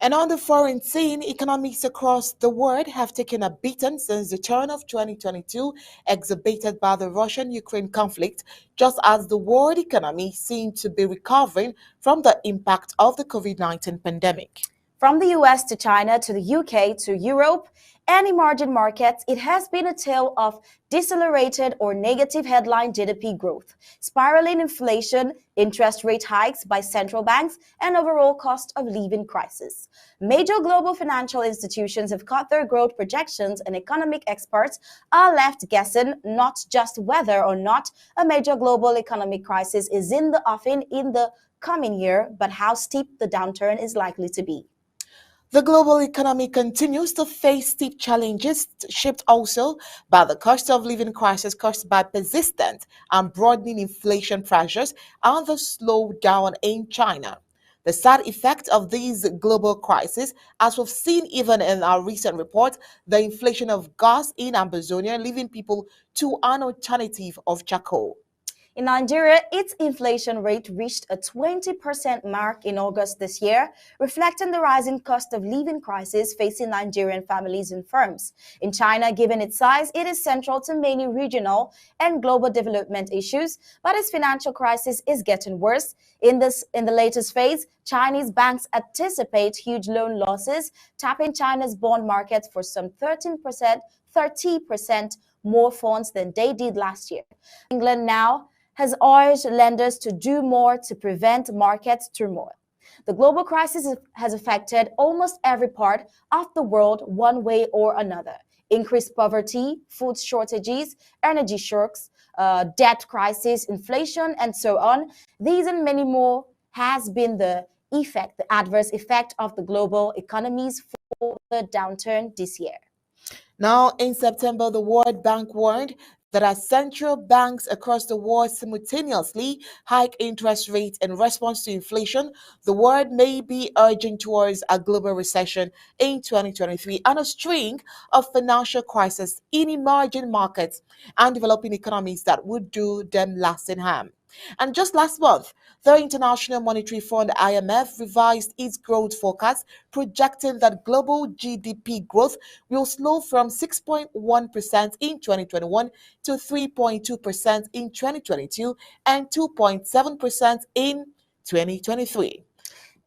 And on the foreign scene, economies across the world have taken a beating since the turn of 2022, exacerbated by the Russian-Ukraine conflict, just as the world economy seemed to be recovering from the impact of the COVID-19 pandemic. From the US to China to the UK to Europe and emerging markets, it has been a tale of decelerated or negative headline GDP growth, spiraling inflation, interest rate hikes by central banks, and overall cost of living crisis. Major global financial institutions have cut their growth projections, and economic experts are left guessing not just whether or not a major global economic crisis is in the offing in the coming year, but how steep the downturn is likely to be. The global economy continues to face steep challenges, shaped also by the cost of living crisis caused by persistent and broadening inflation pressures and the slowdown in China. The sad effect of these global crises, as we've seen even in our recent report, the inflation of gas in Amazonia, leaving people to an alternative of charcoal. In Nigeria, its inflation rate reached a 20% mark in August this year, reflecting the rising cost of living crisis facing Nigerian families and firms. In China, given its size, it is central to many regional and global development issues, but its financial crisis is getting worse. In the latest phase, Chinese banks anticipate huge loan losses, tapping China's bond market for some 30% more funds than they did last year. England now has urged lenders to do more to prevent market turmoil. The global crisis has affected almost every part of the world one way or another. Increased poverty, food shortages, energy shocks, debt crisis, inflation, and so on. These and many more has been the adverse effect of the global economies for the downturn this year. Now, in September, the World Bank warned that as central banks across the world simultaneously hike interest rates in response to inflation, the world may be urging towards a global recession in 2023 and a string of financial crises in emerging markets and developing economies that would do them lasting harm. And just last month, the International Monetary Fund (IMF) revised its growth forecast, projecting that global GDP growth will slow from 6.1% in 2021 to 3.2% in 2022 and 2.7% in 2023.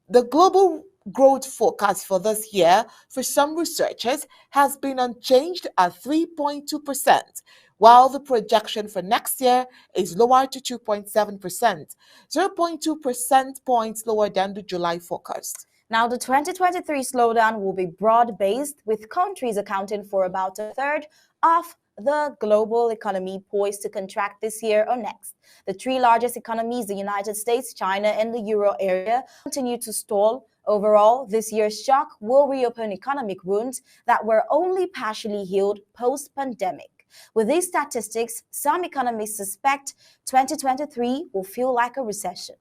The global growth forecast for this year for some researchers has been unchanged at 3.2%, while the projection for next year is lower to 2.7%, 0.2 percent points lower than the July forecast. Now, the 2023 slowdown will be broad-based, with countries accounting for about a third of the global economy poised to contract this year or next. The three largest economies, the United States, China, and the euro area, continue to stall. Overall, this year's shock will reopen economic wounds that were only partially healed post-pandemic. With these statistics, some economists suspect 2023 will feel like a recession.